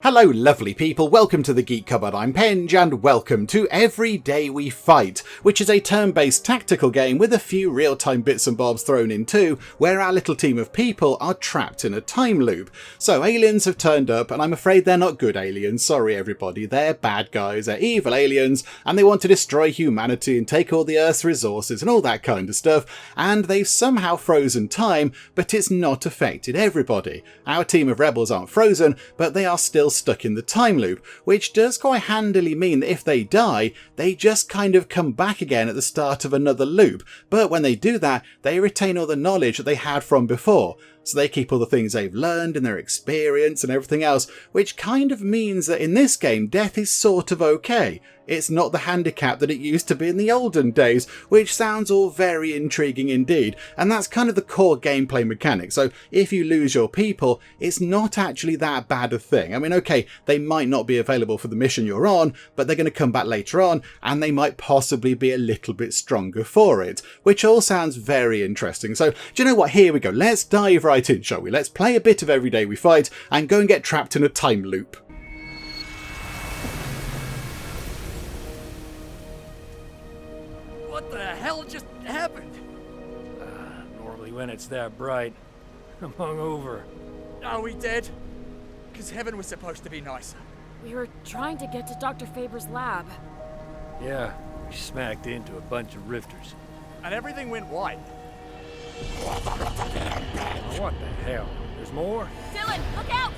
Hello lovely people, welcome to the Geek Cupboard, I'm Penge, and welcome to Every Day We Fight, which is a turn-based tactical game with a few real-time bits and bobs thrown in too, where our little team of people are trapped in a time loop. So aliens have turned up, and I'm afraid they're not good aliens, sorry everybody, they're bad guys, they're evil aliens, and they want to destroy humanity and take all the Earth's resources and all that kind of stuff, and they've somehow frozen time, but it's not affected everybody. Our team of rebels aren't frozen, but they are still stuck in the time loop, which does quite handily mean that if they die, they just kind of come back again at the start of another loop. But when they do that, they retain all the knowledge that they had from before. So they keep all the things they've learned and their experience and everything else, which kind of means that in this game, death is sort of okay. It's not the handicap that it used to be in the olden days, which sounds all very intriguing indeed. And that's kind of the core gameplay mechanic. So if you lose your people, it's not actually that bad a thing. I mean, okay, they might not be available for the mission you're on, but they're going to come back later on, and they might possibly be a little bit stronger for it, which all sounds very interesting. So do you know what? Here we go. Let's dive right in, shall we? Let's play a bit of Every Day We Fight and go and get trapped in a time loop. What the hell just happened? Normally when it's that bright, I'm hungover. Are we dead? Because heaven was supposed to be nicer. We were trying to get to Dr. Faber's lab. Yeah, we smacked into a bunch of rifters. And everything went white. What the hell? There's more? Dylan, look out!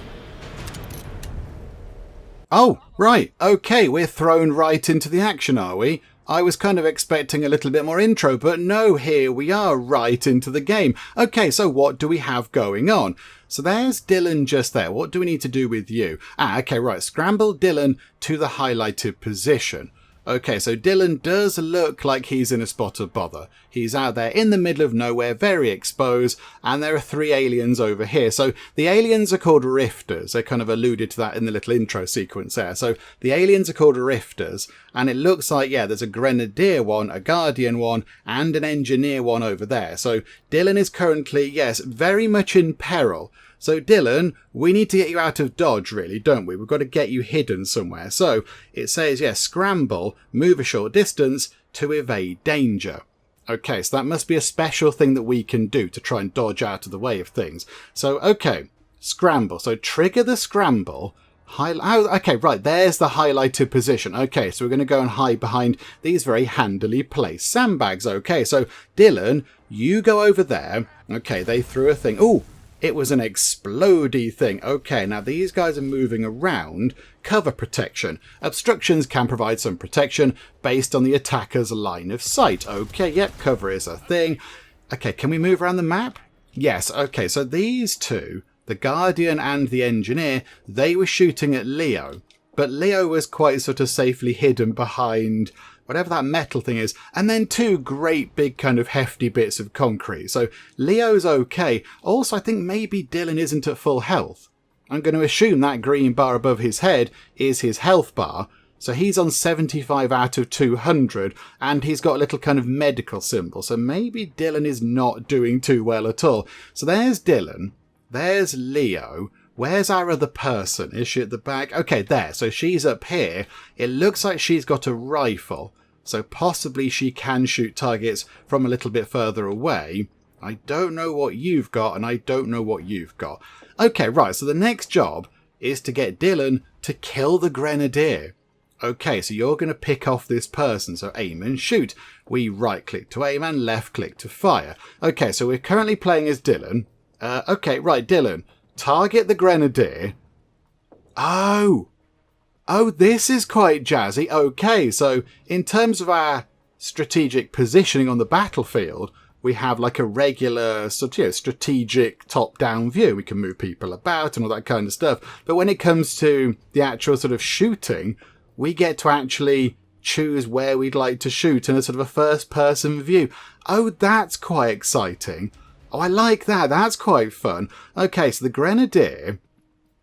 Oh, right, okay, we're thrown right into the action, are we? I was kind of expecting a little bit more intro, but no, here we are, right into the game. Okay, so what do we have going on? So there's Dylan just there. What do we need to do with you? Okay, right, scramble Dylan to the highlighted position. Okay, so Dylan does look like he's in a spot of bother. He's out there in the middle of nowhere, very exposed, and there are 3 aliens over here. So the aliens are called rifters. They kind of alluded to that in the little intro sequence there. So the aliens are called rifters, and it looks like, yeah, there's a grenadier one, a guardian one, and an engineer one over there. So Dylan is currently, yes, very much in peril. So Dylan, we need to get you out of dodge really, don't we? We've got to get you hidden somewhere. So it says, yes, scramble, move a short distance to evade danger. Okay, so that must be a special thing that we can do to try and dodge out of the way of things. So, okay, scramble. So trigger the scramble. Okay, right, there's the highlighted position. Okay, so we're going to go and hide behind these very handily placed sandbags. Okay, so Dylan, you go over there. Okay, they threw a thing. Ooh! It was an explodey thing. Okay, now these guys are moving around. Cover protection. Obstructions can provide some protection based on the attacker's line of sight. Okay, yep, cover is a thing. Okay, can we move around the map? Yes, okay, so these two, the Guardian and the Engineer, they were shooting at Leo. But Leo was quite sort of safely hidden behind whatever that metal thing is, and then 2 great big kind of hefty bits of concrete. So Leo's okay. Also, I think maybe Dylan isn't at full health. I'm going to assume that green bar above his head is his health bar. So he's on 75 out of 200, and he's got a little kind of medical symbol. So maybe Dylan is not doing too well at all. So there's Dylan. There's Leo. Where's our other person? Is she at the back? Okay, there. So she's up here. It looks like she's got a rifle. So possibly she can shoot targets from a little bit further away. I don't know what you've got, and I don't know what you've got. Okay, right. So the next job is to get Dylan to kill the Grenadier. Okay, so you're going to pick off this person. So aim and shoot. We right-click to aim and left-click to fire. Okay, so we're currently playing as Dylan. Okay, right, Dylan. Target the Grenadier. Oh, this is quite jazzy. Okay, so in terms of our strategic positioning on the battlefield, we have like a regular sort of strategic top-down view. We can move people about and all that kind of stuff. But when it comes to the actual sort of shooting, we get to actually choose where we'd like to shoot in a sort of a first-person view. Oh, that's quite exciting. Oh, I like that. That's quite fun. Okay, so the Grenadier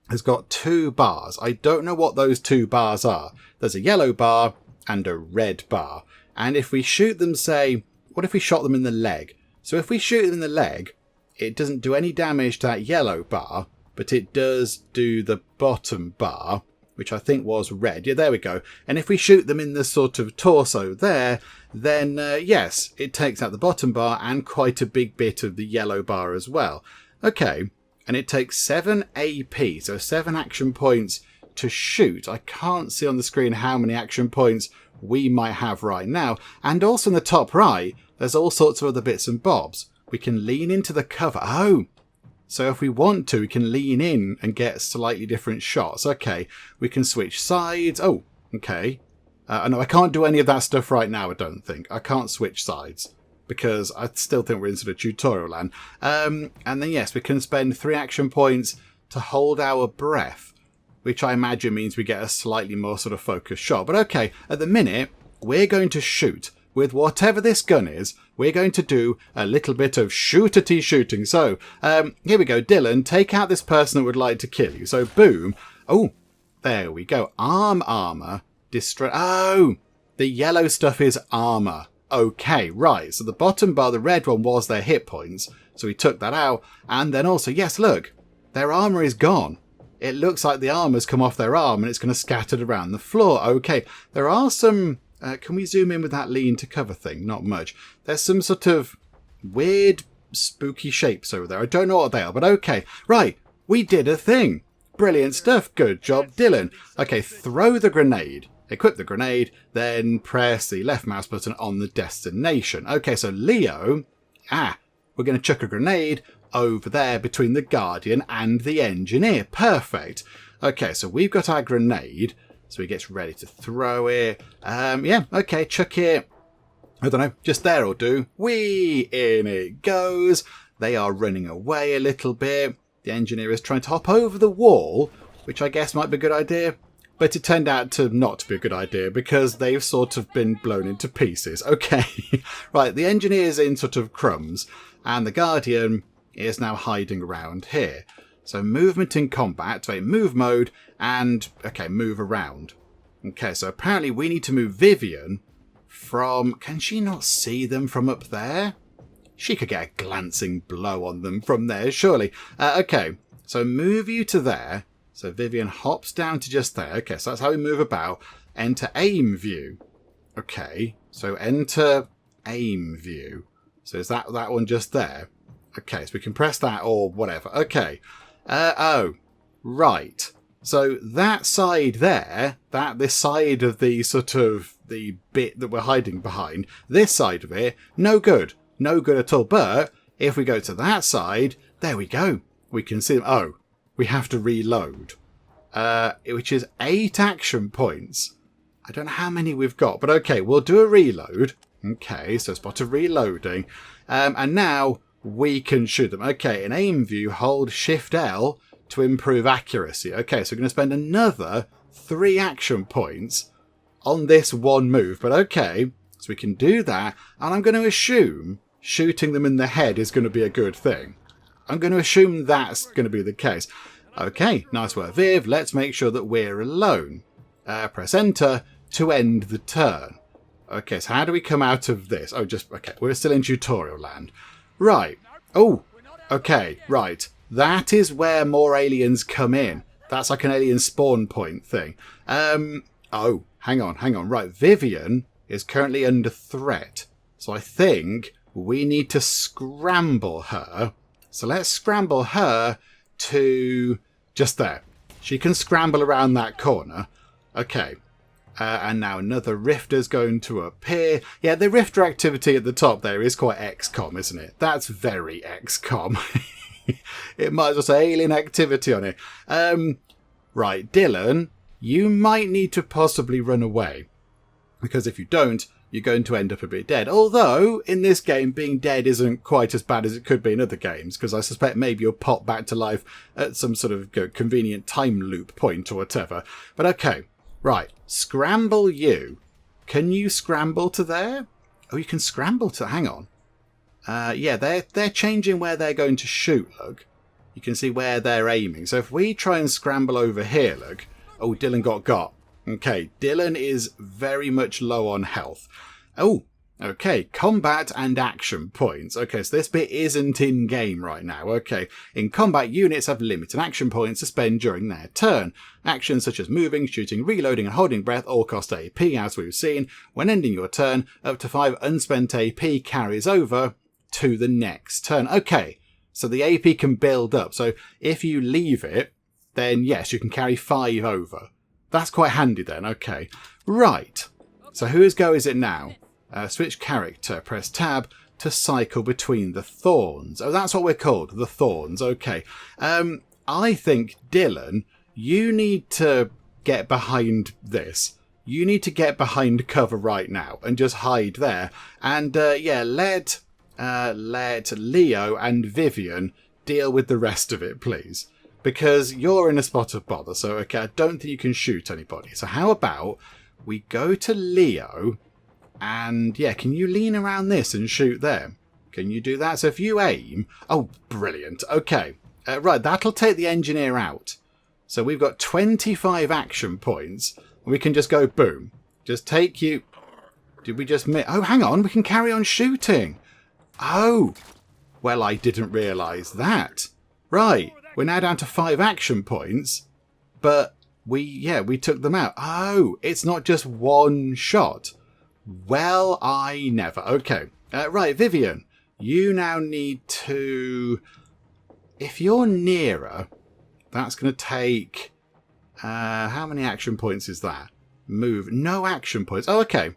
has got 2 bars. I don't know what those 2 bars are. There's a yellow bar and a red bar. And if we shoot them, say, what if we shot them in the leg? So if we shoot them in the leg, it doesn't do any damage to that yellow bar, but it does do the bottom bar, which I think was red. Yeah, there we go. And if we shoot them in the sort of torso there, then yes, it takes out the bottom bar and quite a big bit of the yellow bar as well. Okay, and it takes 7 AP, so 7 action points to shoot. I can't see on the screen how many action points we might have right now. And also in the top right, there's all sorts of other bits and bobs. We can lean into the cover. Oh, so if we want to, we can lean in and get slightly different shots. Okay, we can switch sides. Oh, okay. No, I can't do any of that stuff right now, I don't think. I can't switch sides because I still think we're in sort of tutorial land. And then, yes, we can spend 3 action points to hold our breath, which I imagine means we get a slightly more sort of focused shot. But okay, at the minute, we're going to shoot. With whatever this gun is, we're going to do a little bit of shootity shooting. So, here we go. Dylan, take out this person that would like to kill you. So, boom. Oh, there we go. Armor. Oh, the yellow stuff is armor. Okay, right. So the bottom bar, the red one, was their hit points. So we took that out. And then also, yes, look, their armor is gone. It looks like the armor's come off their arm and it's going to scatter around the floor. Okay, there are some... can we zoom in with that lean to cover thing? Not much. There's some sort of weird, spooky shapes over there. I don't know what they are, but okay. Right, we did a thing. Brilliant stuff. Good job, Dylan. Okay, throw the grenade. Equip the grenade, then press the left mouse button on the destination. Okay, so Leo, we're going to chuck a grenade over there between the Guardian and the Engineer. Perfect. Okay, so we've got our grenade. So he gets ready to throw it. Yeah, okay, chuck it. I don't know, just there will do. Whee! In it goes. They are running away a little bit. The Engineer is trying to hop over the wall, which I guess might be a good idea. But it turned out to not be a good idea because they've sort of been blown into pieces. Okay, right, the Engineer's in sort of crumbs, and the Guardian is now hiding around here. So movement in combat, activate move mode, and, okay, move around. Okay, so apparently we need to move Vivian from... Can she not see them from up there? She could get a glancing blow on them from there, surely. Okay, so move you to there. So Vivian hops down to just there. Okay, so that's how we move about. Enter aim view. Okay, so enter aim view. So is that one just there? Okay, so we can press that or whatever. Okay. Oh, right. So that side there, this side of the sort of the bit that we're hiding behind, this side of it, no good. No good at all. But if we go to that side, there we go. We can see them. Oh, we have to reload, which is 8 action points. I don't know how many we've got, but okay, we'll do a reload. Okay, so spot of reloading. And now we can shoot them. Okay, in aim view, hold Shift L to improve accuracy. Okay, so we're going to spend another 3 action points on this one move. But okay, so we can do that. And I'm going to assume shooting them in the head is going to be a good thing. I'm going to assume that's going to be the case. Okay, nice work, Viv. Let's make sure that we're alone. Press enter to end the turn. Okay, so how do we come out of this? Oh, okay, we're still in tutorial land. Right. Oh, okay, right. That is where more aliens come in. That's like an alien spawn point thing. Oh, hang on. Right, Vivian is currently under threat. So I think we need to scramble her. So let's scramble her to just there. She can scramble around that corner. Okay. And now another rifter's going to appear. Yeah, the rifter activity at the top there is quite XCOM, isn't it? That's very XCOM. It might as well say alien activity on it. Right, Dylan, you might need to possibly run away. Because if you don't, you're going to end up a bit dead. Although, in this game, being dead isn't quite as bad as it could be in other games, because I suspect maybe you'll pop back to life at some sort of convenient time loop point or whatever. But okay, right, scramble you. Can you scramble to there? Oh, you can scramble to... Hang on. Yeah, they're changing where they're going to shoot, look. You can see where they're aiming. So if we try and scramble over here, look. Oh, Dylan got. Okay, Dylan is very much low on health. Oh, Okay, combat and action points. Okay, so this bit isn't in-game right now. Okay, in combat, units have limited action points to spend during their turn. Actions such as moving, shooting, reloading and holding breath all cost AP, as we've seen. When ending your turn, up to 5 unspent AP carries over to the next turn. Okay, so the AP can build up. So if you leave it, then yes, you can carry 5 over. That's quite handy then. Okay, right. So whose go is it now? Switch character, press tab to cycle between the thorns. Oh, that's what we're called, the thorns. Okay. I think, Dylan, you need to get behind this. You need to get behind cover right now and just hide there. And yeah, let Leo and Vivian deal with the rest of it, please. Because you're in a spot of bother. So, okay, I don't think you can shoot anybody. So how about we go to Leo... And yeah, can you lean around this and shoot there? Can you do that? So if you aim... Oh, brilliant. Okay. Right, that'll take the engineer out. So we've got 25 action points. We can just go boom. Just take you... Did we just miss? Oh, hang on. We can carry on shooting. Oh. Well, I didn't realise that. Right. We're now down to 5 action points. But we took them out. Oh, it's not just one shot. Well, I never. Okay. Right, Vivian, you now need to... If you're nearer, that's going to take... how many action points is that? Move. No action points. Oh, okay.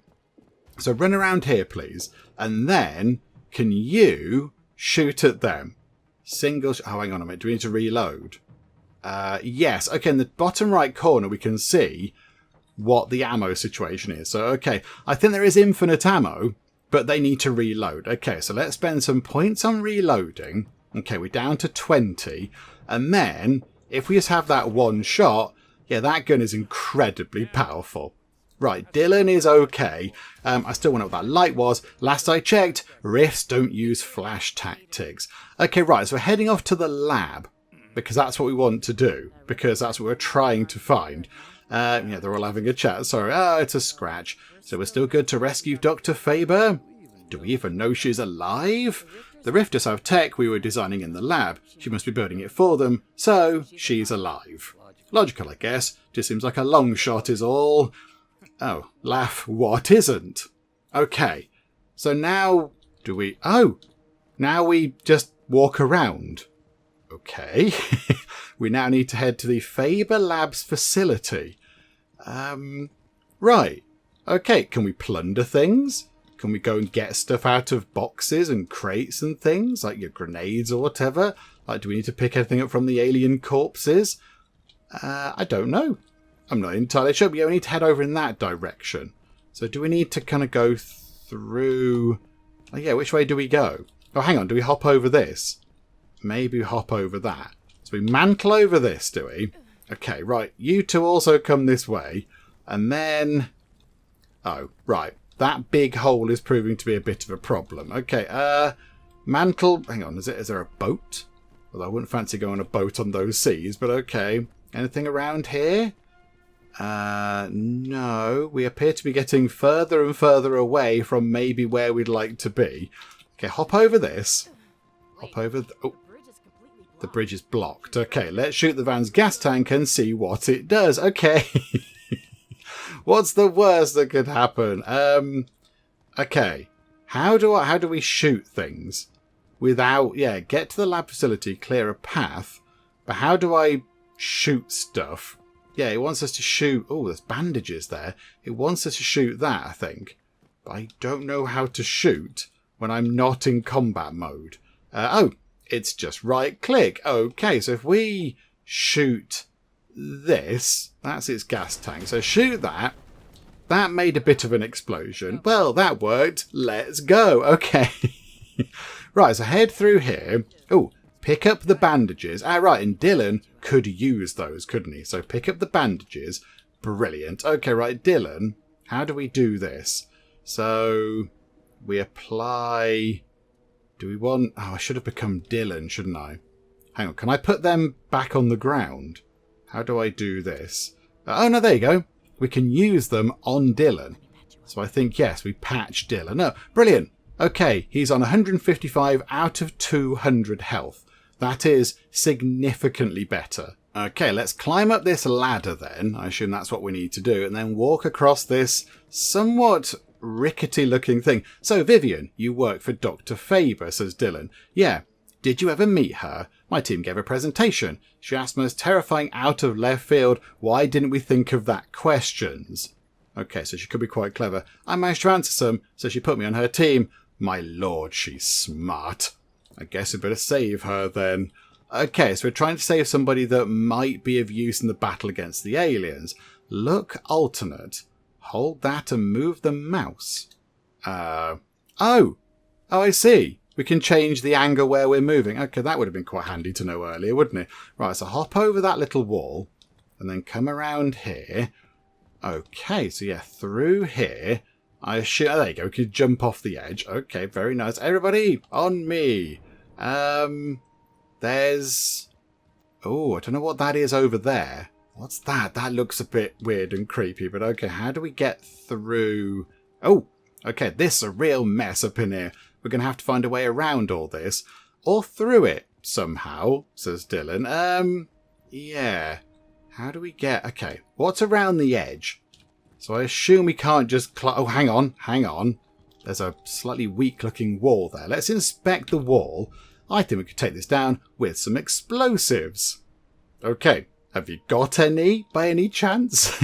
So run around here, please. And then, can you shoot at them? Single... Oh, hang on a minute. Do we need to reload? Yes. Okay, in the bottom right corner, we can see... what the ammo situation is. So, okay, I think there is infinite ammo, but they need to reload. Okay, so let's spend some points on reloading. Okay, we're down to 20. And then, if we just have that one shot, yeah, that gun is incredibly powerful. Right, Dylan is okay. I still wonder what that light was. Last I checked, Rifts don't use flash tactics. Okay, right, so we're heading off to the lab, because that's what we want to do, because that's what we're trying to find. Yeah, they're all having a chat. Sorry. It's a scratch. So we're still good to rescue Dr. Faber? Do we even know she's alive? The Rifters have tech we were designing in the lab. She must be building it for them. So, she's alive. Logical, I guess. Just seems like a long shot is all. Oh, laugh. What isn't? Okay. So now, do we... Oh! Now we just walk around. Okay. We now need to head to the Faber Labs facility. Right. Okay, can we plunder things? Can we go and get stuff out of boxes and crates and things? Like your grenades or whatever? Like, do we need to pick anything up from the alien corpses? I don't know. I'm not entirely sure. We only need to head over in that direction. So do we need to kind of go through... Oh, yeah, which way do we go? Oh, hang on. Do we hop over this? Maybe we hop over that. So we mantle over this, do we? Okay, right. You two also come this way. And then... Oh, right. That big hole is proving to be a bit of a problem. Okay, mantle... Hang on, is there a boat? Well, I wouldn't fancy going on a boat on those seas, but okay. Anything around here? No. We appear to be getting further and further away from maybe where we'd like to be. Okay, hop over this. Hop over... Oh. The bridge is blocked. Okay, let's shoot the van's gas tank and see what it does. Okay. What's the worst that could happen? Okay. How do we shoot things without... Yeah, get to the lab facility, clear a path. But how do I shoot stuff? Yeah, it wants us to shoot... Oh, there's bandages there. It wants us to shoot that, I think. But I don't know how to shoot when I'm not in combat mode. Oh. It's just right click. Okay, so if we shoot this, that's its gas tank. So shoot that. That made a bit of an explosion. Well, that worked. Let's go. Okay. Right, so head through here. Oh, pick up the bandages. Right, and Dylan could use those, couldn't he? So pick up the bandages. Brilliant. Okay, right, Dylan, how do we do this? So we apply... Do we want... Oh, I should have become Dylan, shouldn't I? Hang on, can I put them back on the ground? How do I do this? Oh, no, there you go. We can use them on Dylan. So I think, yes, we patch Dylan up. Brilliant. Okay, he's on 155 out of 200 health. That is significantly better. Okay, let's climb up this ladder then. I assume that's what we need to do. And then walk across this somewhat rickety looking thing. So, Vivian, you work for Dr. Faber, says Dylan. Yeah. Did you ever meet her? My team gave a presentation. She asked most terrifying out of left field, why didn't we think of that questions? Okay, so she could be quite clever. I managed to answer some, so she put me on her team. My lord, she's smart. I guess we'd better save her then. Okay, so we're trying to save somebody that might be of use in the battle against the aliens. Look alternate. Hold that and move the mouse. Oh, I see. We can change the angle where we're moving. Okay, that would have been quite handy to know earlier, wouldn't it? Right, so hop over that little wall and then come around here. Okay, so yeah, through here. I assume, oh, there you go, we can jump off the edge. Okay, very nice. Everybody, on me. There's... Oh, I don't know what that is over there. What's that? That looks a bit weird and creepy, but okay, how do we get through... Oh, okay, this is a real mess up in here. We're going to have to find a way around all this. Or through it, somehow, says Dylan. Yeah. How do we get... Okay, what's around the edge? So I assume we can't just... Oh, hang on. There's a slightly weak-looking wall there. Let's inspect the wall. I think we could take this down with some explosives. Okay, have you got any, by any chance?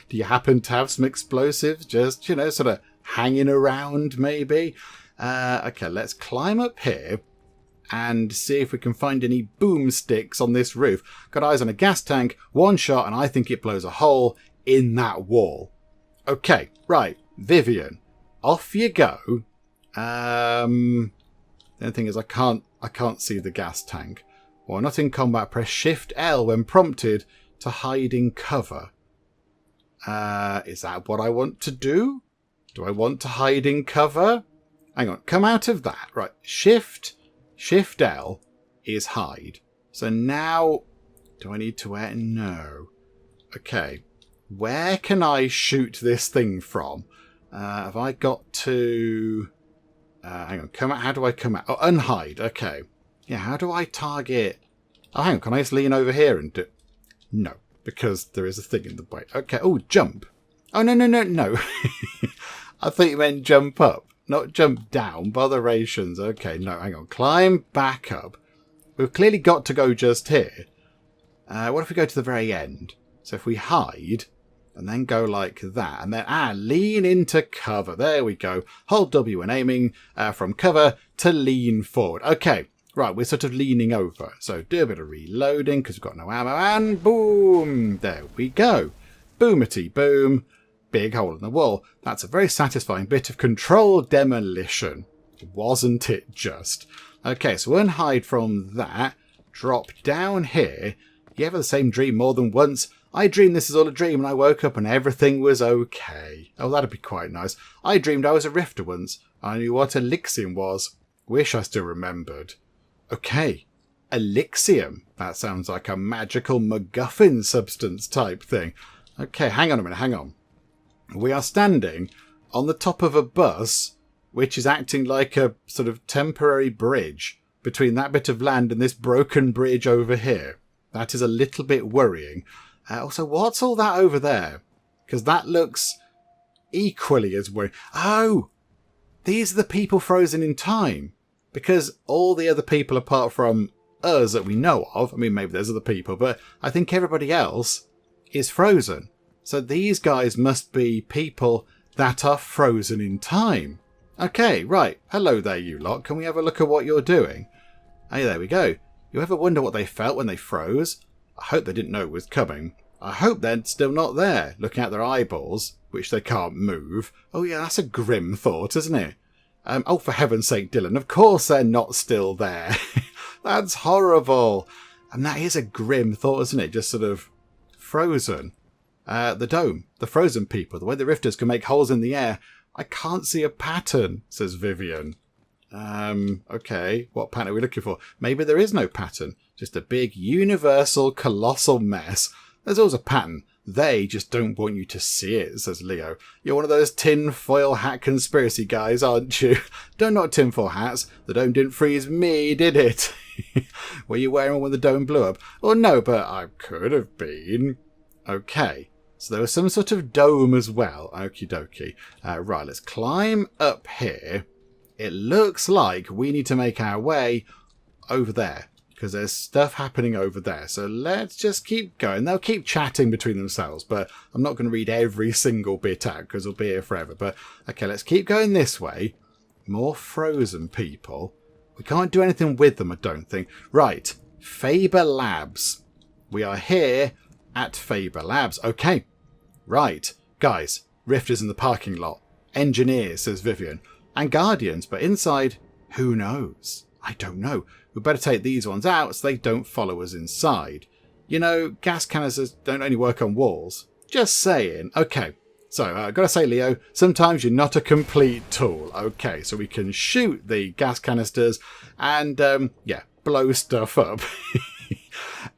Do you happen to have some explosives just, you know, sort of hanging around, maybe? Okay, let's climb up here and see if we can find any boomsticks on this roof. Got eyes on a gas tank, one shot, and I think it blows a hole in that wall. Okay, right, Vivian, off you go. The only thing is I can't see the gas tank. While not in combat, press Shift L when prompted to hide in cover. Is that what I want to do? Do I want to hide in cover? Hang on, come out of that. Right, Shift L is hide. So now, do I need to wear... No. Okay, where can I shoot this thing from? Have I got to... hang on, come out. How do I come out? Oh, unhide. Okay. Yeah, how do I target... Oh, hang on, can I just lean over here and do... No, because there is a thing in the way. Okay, oh, jump. Oh, no. I thought you meant jump up. Not jump down, botherations. Okay, no, hang on. Climb back up. We've clearly got to go just here. What if we go to the very end? So if we hide, and then go like that, and then, lean into cover. There we go. Hold W when aiming from cover to lean forward. Okay, right, we're sort of leaning over. So do a bit of reloading, because we've got no ammo, and boom! There we go. Boomity boom. Big hole in the wall. That's a very satisfying bit of controlled demolition. Wasn't it just? Okay, so unhide from that. Drop down here. You ever the same dream more than once? I dreamed this is all a dream and I woke up and everything was okay. Oh, that'd be quite nice. I dreamed I was a rifter once. I knew what Elixium was. Wish I still remembered. Okay. Elixium. That sounds like a magical MacGuffin substance type thing. Okay, hang on a minute, hang on. We are standing on the top of a bus, which is acting like a sort of temporary bridge between that bit of land and this broken bridge over here. That is a little bit worrying. Also, what's all that over there? Because that looks equally as worrying. Oh, these are the people frozen in time. Because all the other people apart from us that we know of, I mean, maybe there's other people, but I think everybody else is frozen. So these guys must be people that are frozen in time. Okay, right. Hello there, you lot. Can we have a look at what you're doing? Hey, there we go. You ever wonder what they felt when they froze? I hope they didn't know it was coming. I hope they're still not there, looking at their eyeballs, which they can't move. Oh yeah, that's a grim thought, isn't it? Oh, for heaven's sake, Dylan, of course they're not still there. That's horrible. And that is a grim thought, isn't it? Just sort of frozen. The dome, the frozen people, the way the rifters can make holes in the air. I can't see a pattern, says Vivian. Okay, what pattern are we looking for? Maybe there is no pattern, just a big, universal, colossal mess. There's always a pattern. They just don't want you to see it, says Leo. You're one of those tinfoil hat conspiracy guys, aren't you? Don't knock tinfoil hats. The dome didn't freeze me, did it? Were you wearing one when the dome blew up? Well, no, but I could have been. Okay. So there was some sort of dome as well. Okie dokie. Right, let's climb up here. It looks like we need to make our way over there, because there's stuff happening over there. So let's just keep going. They'll keep chatting between themselves, but I'm not going to read every single bit out because we'll be here forever. But okay, let's keep going this way. More frozen people. We can't do anything with them, I don't think. Right, Faber Labs. We are here at Faber Labs. Okay, right. Guys, Rift is in the parking lot. Engineers, says Vivian. And Guardians, but inside, who knows? I don't know. We better take these ones out so they don't follow us inside. You know, gas canisters don't only work on walls. Just saying. Okay, so I've got to say, Leo, sometimes you're not a complete tool. Okay, so we can shoot the gas canisters and, yeah, blow stuff up.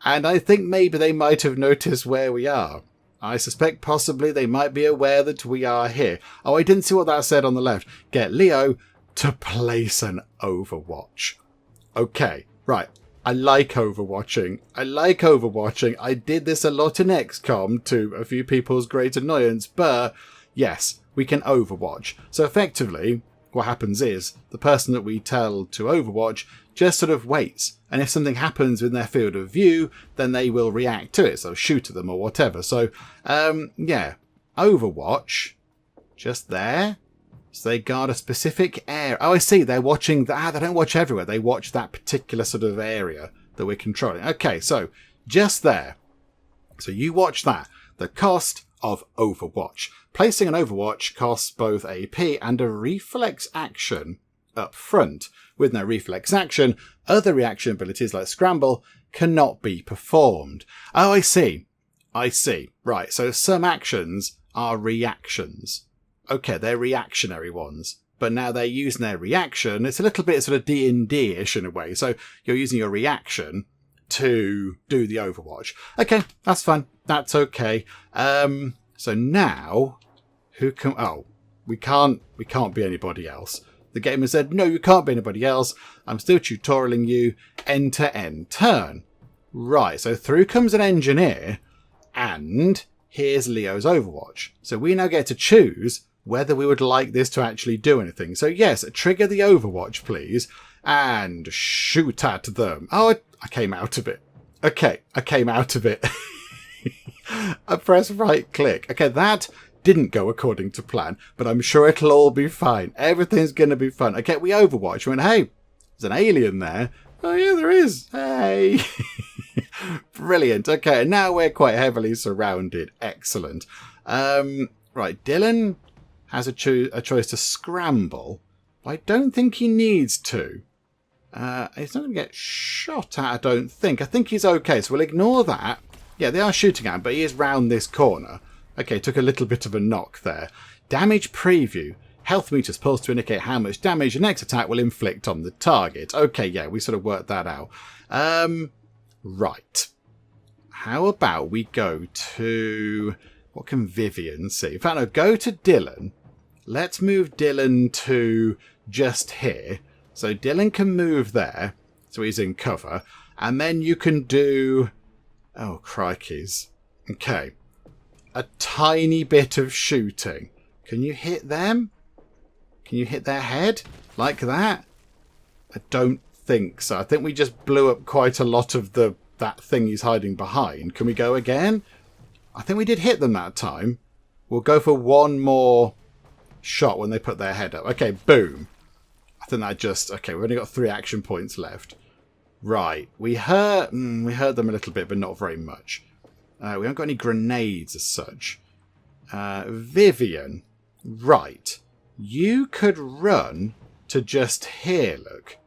And I think maybe they might have noticed where we are. I suspect possibly they might be aware that we are here. Oh, I didn't see what that said on the left. Get Leo to place an Overwatch. Okay, right. I like overwatching. I did this a lot in XCOM to a few people's great annoyance, but yes, we can overwatch. So effectively, what happens is the person that we tell to overwatch just sort of waits. And if something happens in their field of view, then they will react to it. So shoot at them or whatever. So, yeah, overwatch, just there. So they guard a specific area. Oh, I see. They're watching. They don't watch everywhere. They watch that particular sort of area that we're controlling. Okay, so just there. So you watch that. The cost of Overwatch. Placing an Overwatch costs both AP and a reflex action up front. With no reflex action, other reaction abilities like Scramble cannot be performed. Oh, I see. Right, so some actions are reactions. Okay, they're reactionary ones, but now they're using their reaction. It's a little bit sort of D&D-ish in a way. So you're using your reaction to do the Overwatch. Okay, that's fine. That's okay. So now, who can? Oh, we can't be anybody else. The game has said no, you can't be anybody else. I'm still tutorialing you end-to-end turn. Right. So through comes an engineer, and here's Leo's Overwatch. So we now get to choose whether we would like this to actually do anything. So yes, trigger the Overwatch, please, and shoot at them. Oh, I came out of it. Okay, I came out of it. I press right click. Okay, that didn't go according to plan, but I'm sure it'll all be fine. Everything's going to be fun. Okay, we Overwatch. We went, hey, there's an alien there. Oh yeah, there is. Hey. Brilliant. Okay, now we're quite heavily surrounded. Excellent. Right, Dylan has a choice to scramble. But I don't think he needs to. He's not going to get shot at, I don't think. I think he's okay, so we'll ignore that. Yeah, they are shooting at him, but he is round this corner. Okay, took a little bit of a knock there. Damage preview. Health meters pulse to indicate how much damage your next attack will inflict on the target. Okay, yeah, we sort of worked that out. Right. How about we go to... What can Vivian see? In fact, no, go to Dylan. Let's move Dylan to just here. So Dylan can move there. So he's in cover. And then you can do... Oh, crikeys. Okay. A tiny bit of shooting. Can you hit them? Can you hit their head? Like that? I don't think so. I think we just blew up quite a lot of that thing he's hiding behind. Can we go again? I think we did hit them that time. We'll go for one more shot when they put their head up. Okay, boom. I think that just... Okay, we've only got 3 action points left. Right. We hurt them a little bit, but not very much. We haven't got any grenades as such. Vivian. Right. You could run to just here, look.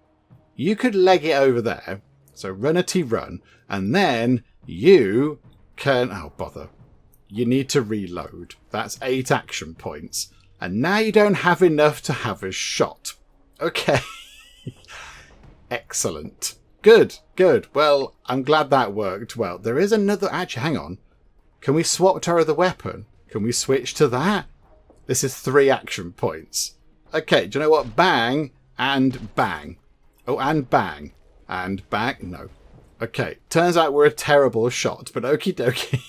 You could leg it over there. So run-a-ty run. And then you can... Oh, bother. You need to reload. That's 8 action points. And now you don't have enough to have a shot. Okay. Excellent. Good, good. Well, I'm glad that worked well. There is another... Actually, hang on. Can we swap to our other weapon? Can we switch to that? This is 3 action points. Okay, do you know what? Bang and bang. Oh, and bang. And bang. No. Okay, turns out we're a terrible shot, but okie dokie.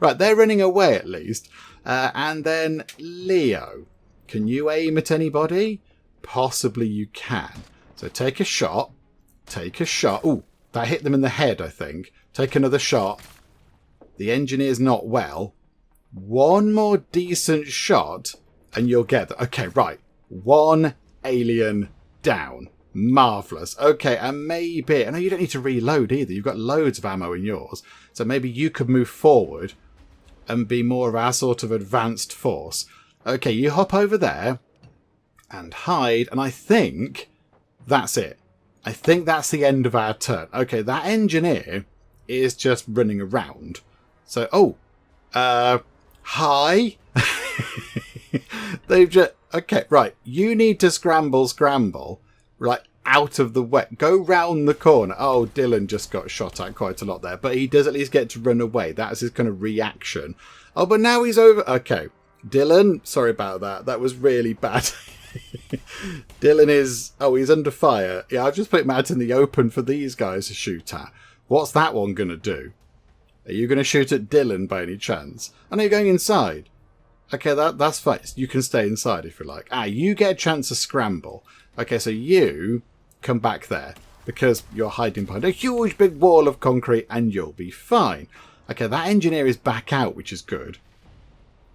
Right, they're running away at least. And then Leo. Can you aim at anybody? Possibly you can. So take a shot. Take a shot. Ooh, that hit them in the head, I think. Take another shot. The engineer's not well. One more decent shot and you'll get that. Okay, right. 1 alien down. Marvellous. Okay, and maybe... I know you don't need to reload either. You've got loads of ammo in yours. So maybe you could move forward and be more of our sort of advanced force. Okay, you hop over there and hide. And I think that's it. I think that's the end of our turn. Okay, that engineer is just running around. So, hi. They've just... Okay, right. You need to scramble. Right, out of the way. Go round the corner. Oh, Dylan just got shot at quite a lot there. But he does at least get to run away. That's his kind of reaction. Oh, but now he's over... Okay. Dylan, sorry about that. That was really bad. Dylan is... Oh, he's under fire. Yeah, I've just put him out in the open for these guys to shoot at. What's that one going to do? Are you going to shoot at Dylan by any chance? I know you're going inside. Okay, that's fine. You can stay inside if you like. You get a chance to scramble. Okay, so you come back there because you're hiding behind a huge big wall of concrete and you'll be fine. Okay, that engineer is back out, which is good.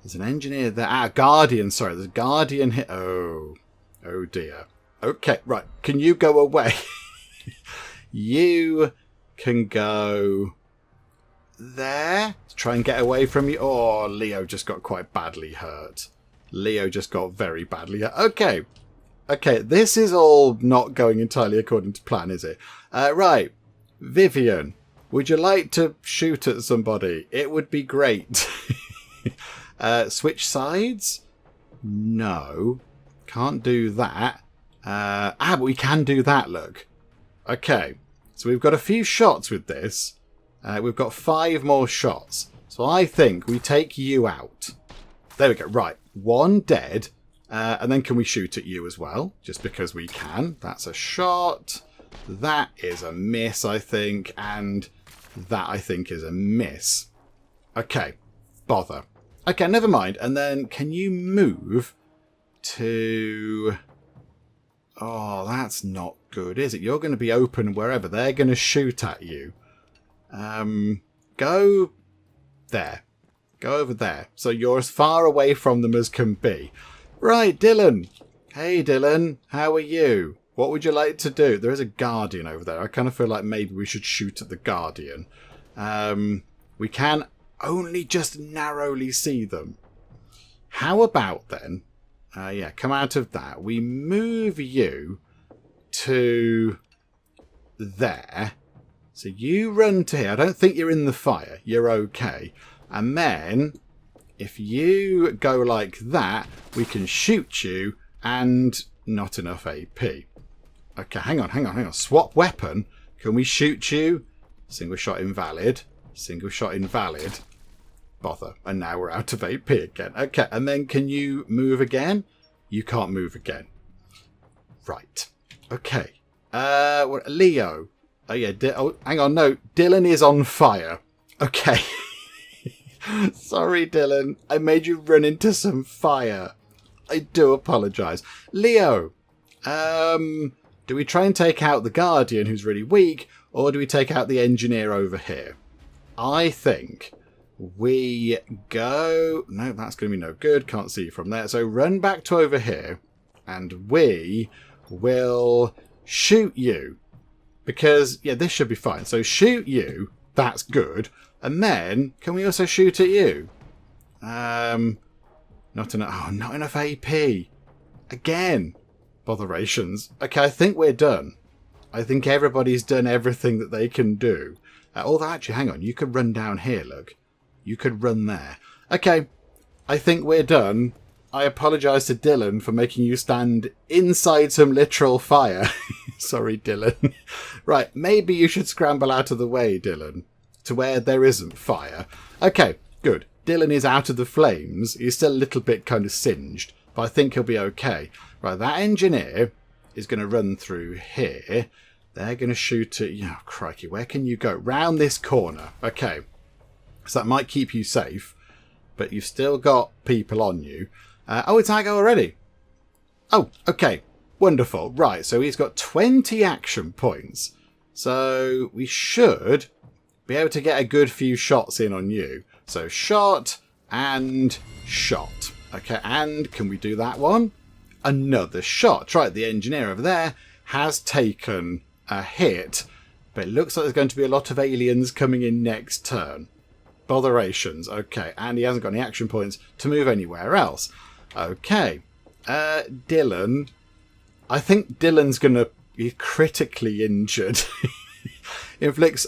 There's an engineer there. Guardian, sorry. There's a Guardian here. Oh dear. Okay, right. Can you go away? You can go there to try and get away from you. Oh, Leo just got quite badly hurt. Leo just got very badly hurt. Okay, this is all not going entirely according to plan, is it? Right. Vivian, would you like to shoot at somebody? It would be great. Switch sides? No. Can't do that. But we can do that, look. Okay. So we've got a few shots with this. We've got 5 more shots. So I think we take you out. There we go. Right. 1 dead. And then can we shoot at you as well? Just because we can. That's a shot. That is a miss, I think. And that, I think, is a miss. Okay. Bother. Okay, never mind. And then can you move to... Oh, that's not good, is it? You're going to be open wherever. They're going to shoot at you. Go there. Go over there. So you're as far away from them as can be. Right, Dylan. Hey, Dylan. How are you? What would you like to do? There is a Guardian over there. I kind of feel like maybe we should shoot at the Guardian. We can only just narrowly see them. How about then... come out of that. We move you to there. So you run to here. I don't think you're in the fire. You're okay. And then... if you go like that, we can shoot you and not enough AP. Okay, hang on. Swap weapon. Can we shoot you? Single shot invalid. Single shot invalid. Bother. And now we're out of AP again. Okay, and then can you move again? You can't move again. Right. Okay. Leo. Oh, yeah. Hang on. No. Dylan is on fire. Okay. Sorry, Dylan. I made you run into some fire. I do apologise. Leo, do we try and take out the Guardian, who's really weak, or do we take out the engineer over here? I think we go... No, that's going to be no good. Can't see you from there. So run back to over here, and we will shoot you. Because, yeah, this should be fine. So shoot you. That's good. And then, can we also shoot at you? Not enough AP. Again. Botherations. Okay, I think we're done. I think everybody's done everything that they can do. Although, actually, hang on. You could run down here, look. You could run there. Okay, I think we're done. I apologise to Dylan for making you stand inside some literal fire. Sorry, Dylan. Right, maybe you should scramble out of the way, Dylan. To where there isn't fire. Okay, Good. Dylan is out of the flames. He's still a little bit kind of singed, but I think he'll be okay. Right, that engineer is going to run through here. They're going to shoot at... Oh, crikey, where can you go? Round this corner. Okay. So that might keep you safe, but you've still got people on you. Oh, it's Aggo already. Oh, okay. Wonderful. Right, so he's got 20 action points. So we should be able to get a good few shots in on you. So shot and shot. Okay, and can we do that one? Another shot. Right, the engineer over there has taken a hit, but it looks like there's going to be a lot of aliens coming in next turn. Botherations. Okay, and he hasn't got any action points to move anywhere else. Okay, Dylan. I think Dylan's going to be critically injured. Inflicts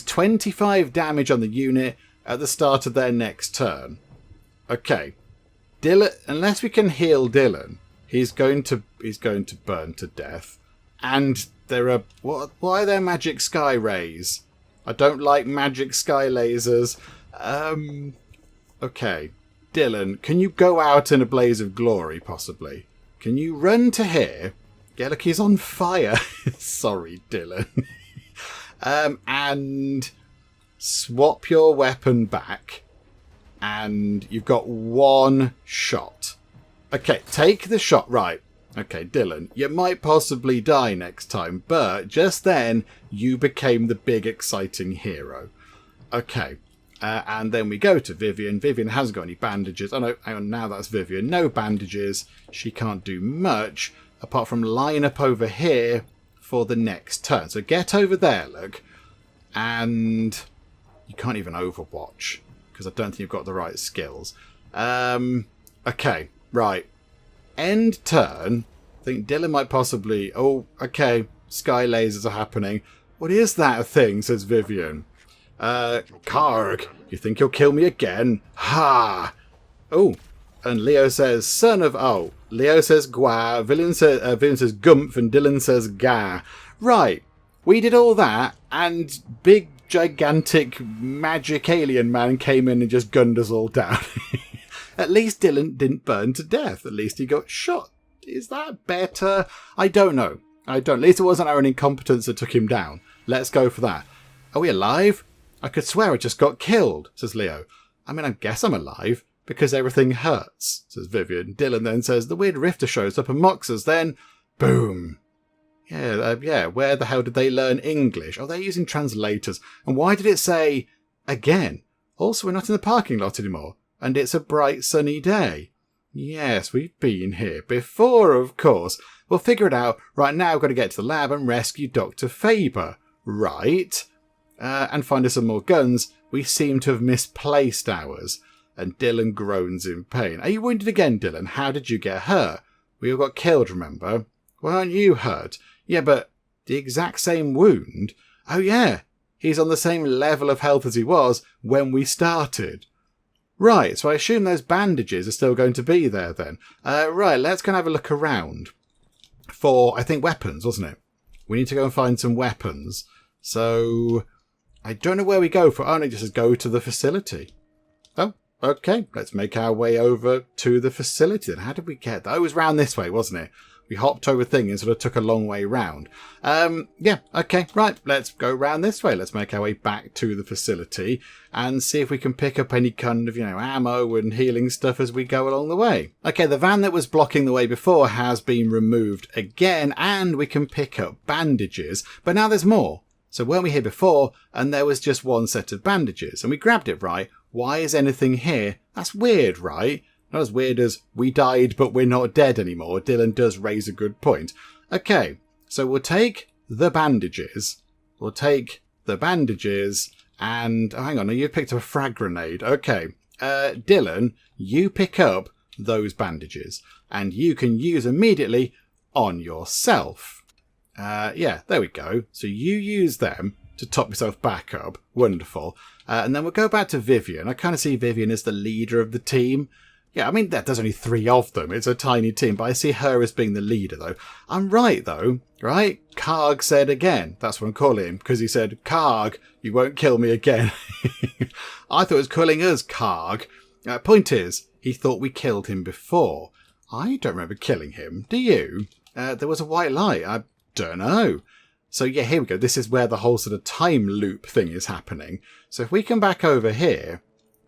25 damage on the unit at the start of their next turn. Okay, Dylan. Unless we can heal Dylan, he's going to burn to death. And there are why are there magic sky rays? I don't like magic sky lasers. Okay, Dylan, can you go out in a blaze of glory? Possibly. Can you run to here? Yeah, look, he's on fire. Sorry, Dylan. And swap your weapon back. And you've got one shot. Okay, take the shot. Right. Okay, Dylan, you might possibly die next time, but just then you became the big exciting hero. Okay. And then we go to Vivian. Vivian hasn't got any bandages. Oh no, hang on, now that's Vivian. No bandages. She can't do much apart from line up over here for the next turn. So get over there, look. And you can't even overwatch because I don't think you've got the right skills. Okay, right. End turn. I think Dylan might possibly... Oh, okay. Sky lasers are happening. What is that thing, says Vivian. Karg, you think you'll kill me again? Ha! Oh, and Leo says, son of... Oh, Leo says Gwa, Vivian says Gumph, and Dylan says Ga. Right, we did all that, and big, gigantic, magic alien man came in and just gunned us all down. At least Dylan didn't burn to death. At least he got shot. Is that better? I don't know. At least it wasn't our own incompetence that took him down. Let's go for that. Are we alive? I could swear I just got killed, says Leo. I mean, I guess I'm alive, because everything hurts, says Vivian. Dylan then says, the weird rifter shows up and mocks us, then boom. Yeah, where the hell did they learn English? Oh, they're using translators. And why did it say, again? Also, we're not in the parking lot anymore, and it's a bright sunny day. Yes, we've been here before, of course. We'll figure it out. Right now, I've got to get to the lab and rescue Dr. Faber. Right. And find us some more guns. We seem to have misplaced ours. And Dylan groans in pain. Are you wounded again, Dylan? How did you get hurt? We all got killed, remember? Weren't you hurt? Yeah, but the exact same wound? Oh, yeah. He's on the same level of health as he was when we started. Right, so I assume those bandages are still going to be there then. Right, let's go and have a look around. For, I think, weapons, wasn't it? We need to go and find some weapons. So... I don't know where we go for. Oh, no, just go to the facility. Oh, okay. Let's make our way over to the facility then. How did we get there? Oh, it was round this way, wasn't it? We hopped over thing and sort of took a long way round. Yeah, okay, right. Let's go round this way. Let's make our way back to the facility and see if we can pick up any kind of, ammo and healing stuff as we go along the way. Okay, the van that was blocking the way before has been removed again, and we can pick up bandages. But now there's more. So weren't we here before, and there was just one set of bandages, and we grabbed it, right? Why is anything here? That's weird, right? Not as weird as we died, but we're not dead anymore. Dylan does raise a good point. Okay, so we'll take the bandages. And... Oh, hang on, you picked up a frag grenade. Okay, Dylan, you pick up those bandages, and you can use immediately on yourself. Yeah, there we go. So you use them to top yourself back up. Wonderful. And then we'll go back to Vivian. I kind of see Vivian as the leader of the team. Yeah, I mean, there's only 3 of them. It's a tiny team, but I see her as being the leader, though. I'm right, though, right? Karg said again. That's what I'm calling him, because he said, Karg, you won't kill me again. I thought he was calling us Karg. Point is, he thought we killed him before. I don't remember killing him. Do you? There was a white light. I don't know. So, yeah, here we go. This is where the whole sort of time loop thing is happening. So if we come back over here...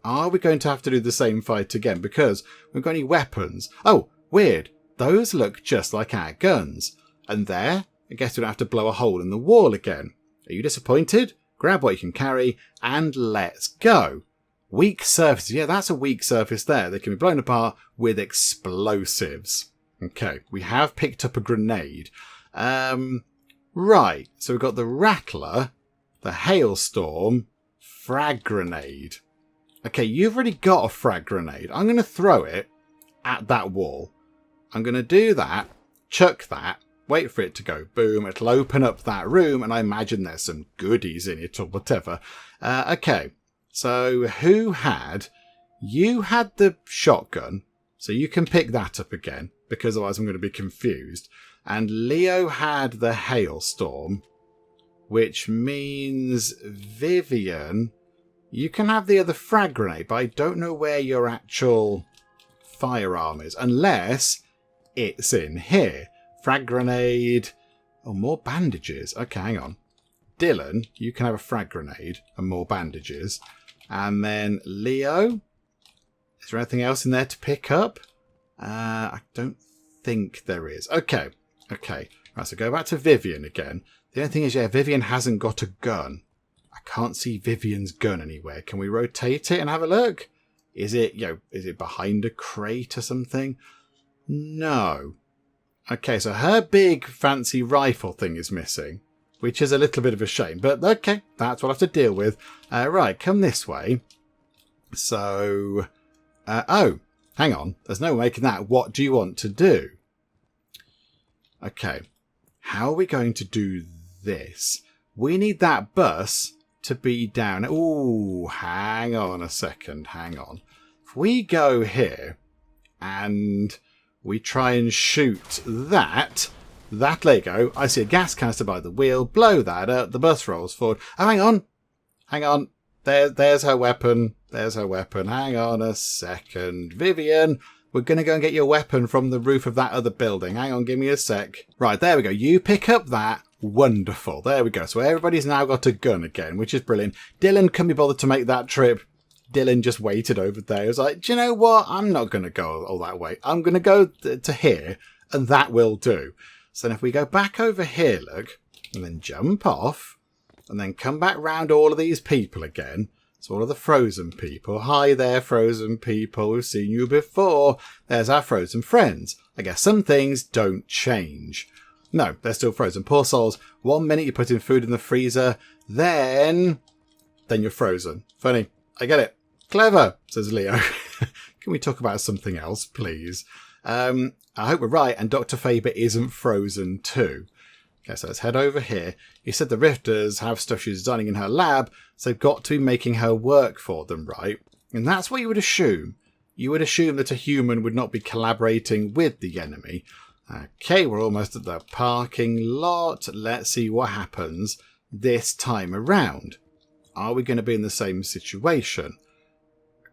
Are we going to have to do the same fight again? Because we've got any weapons. Oh, weird. Those look just like our guns. And there, I guess we don't have to blow a hole in the wall again. Are you disappointed? Grab what you can carry and let's go. Weak surfaces. Yeah, that's a weak surface there. They can be blown apart with explosives. Okay, we have picked up a grenade. Right, so we've got the rattler, the hailstorm, frag grenade. Okay, you've already got a frag grenade. I'm going to throw it at that wall. I'm going to do that, chuck that, wait for it to go boom. It'll open up that room, and I imagine there's some goodies in it or whatever. Okay, so who had... You had the shotgun, so you can pick that up again, because otherwise I'm going to be confused. And Leo had the hailstorm, which means Vivian... You can have the other frag grenade, but I don't know where your actual firearm is, unless it's in here. Frag grenade. Oh, more bandages. Okay, hang on. Dylan, you can have a frag grenade and more bandages. And then Leo. Is there anything else in there to pick up? I don't think there is. Okay. Okay. Right, so go back to Vivian again. The only thing is, yeah, Vivian hasn't got a gun. I can't see Vivian's gun anywhere. Can we rotate it and have a look? Is it, is it behind a crate or something? No. Okay, so her big fancy rifle thing is missing, which is a little bit of a shame. But okay, that's what I have to deal with. Right, come this way. So, oh, hang on. There's no making that. What do you want to do? Okay, how are we going to do this? We need that bus to be down. Ooh, hang on a second. Hang on. If we go here and we try and shoot that Lego, I see a gas canister by the wheel, blow that up, the bus rolls forward. Oh, hang on. Hang on. There's her weapon. There's her weapon. Hang on a second. Vivian, we're going to go and get your weapon from the roof of that other building. Hang on, give me a sec. Right, there we go. You pick up that. Wonderful. There we go. So everybody's now got a gun again, which is brilliant. Dylan couldn't be bothered to make that trip. Dylan just waited over there. He was like, do you know what? I'm not going to go all that way. I'm going to go to here, and that will do. So then if we go back over here, look, and then jump off, and then come back round all of these people again. So all of the frozen people. Hi there, frozen people. We've seen you before. There's our frozen friends. I guess some things don't change. No, they're still frozen. Poor souls. 1 minute you're putting food in the freezer, then you're frozen. Funny. I get it. Clever, says Leo. Can we talk about something else, please? I hope we're right, and Dr. Faber isn't frozen too. Okay, so let's head over here. You said the Rifters have stuff she's designing in her lab, so they've got to be making her work for them, right? And that's what you would assume. You would assume that a human would not be collaborating with the enemy. Okay, we're almost at the parking lot. Let's see what happens this time around. Are we going to be in the same situation?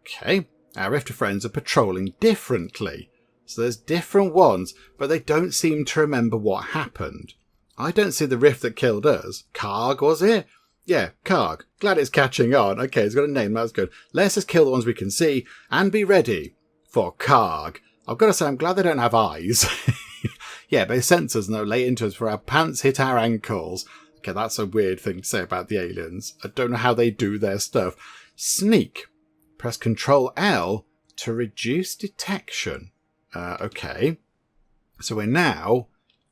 Okay, our Rifter friends are patrolling differently. So there's different ones, but they don't seem to remember what happened. I don't see the Rift that killed us. Karg, was it? Yeah, Karg. Glad it's catching on. Okay, it's got a name. That's good. Let's just kill the ones we can see and be ready for Karg. I've got to say, I'm glad they don't have eyes. Yeah, but sensors no lay into us for our pants hit our ankles. Okay, that's a weird thing to say about the aliens. I don't know how they do their stuff. Sneak. Press Control L to reduce detection. Okay. So we're now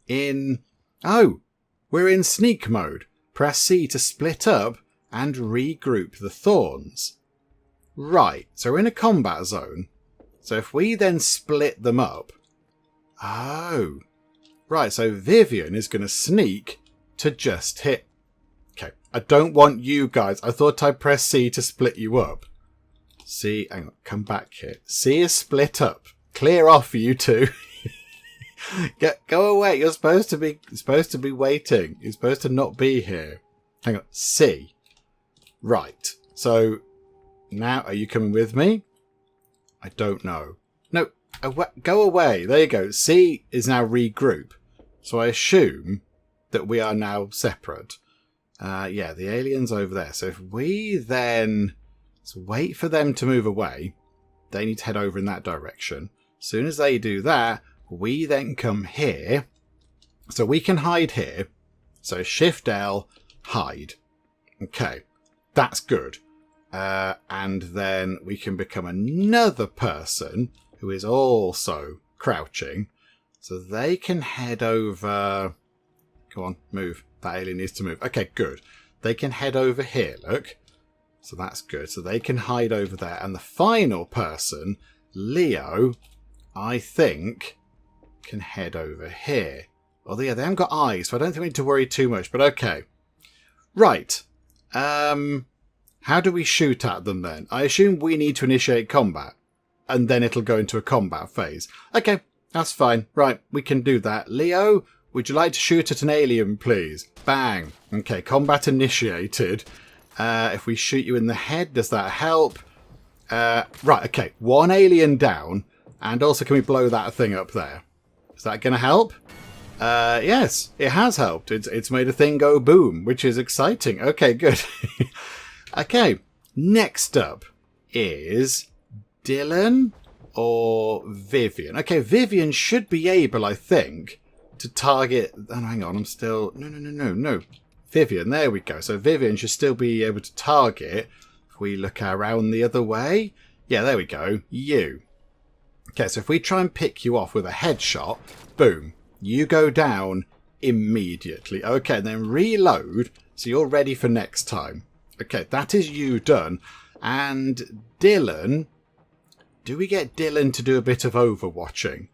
in... Oh, we're in sneak mode. Press C to split up and regroup the thorns. Right, so we're in a combat zone. So if we then split them up... Oh... Right, so Vivian is going to sneak to just hit. Okay, I don't want you guys. I thought I'd press C to split you up. C, hang on, come back here. C is split up. Clear off, you two. Go away. You're supposed to be waiting. You're supposed to not be here. Hang on. C. Right. So now, are you coming with me? I don't know. No. Go away. There you go. C is now regroup. So I assume that we are now separate. Yeah, the alien's over there. So if we then wait for them to move away, they need to head over in that direction. As soon as they do that, we then come here. So we can hide here. So Shift L, hide. Okay, that's good. And then we can become another person who is also crouching. So they can head over. Come on, move. That alien needs to move. Okay, good. They can head over here, look. So that's good. So they can hide over there. And the final person, Leo, I think, can head over here. Although, yeah, they haven't got eyes, so I don't think we need to worry too much. But okay. Right. How do we shoot at them then? I assume we need to initiate combat. And then it'll go into a combat phase. Okay, that's fine. Right, we can do that. Leo, would you like to shoot at an alien, please? Bang. Okay, combat initiated. If we shoot you in the head, does that help? Right, okay. One alien down. And also, can we blow that thing up there? Is that going to help? Yes, it has helped. It's made a thing go boom, which is exciting. Okay, good. Okay, next up is Dylan or Vivian. Okay, Vivian should be able, I think, to target... Oh, hang on, I'm still... No. Vivian, there we go. So Vivian should still be able to target if we look around the other way. Yeah, there we go. You. Okay, so if we try and pick you off with a headshot, boom, you go down immediately. Okay, and then reload so you're ready for next time. Okay, that is you done. And Dylan... Do we get Dylan to do a bit of overwatching?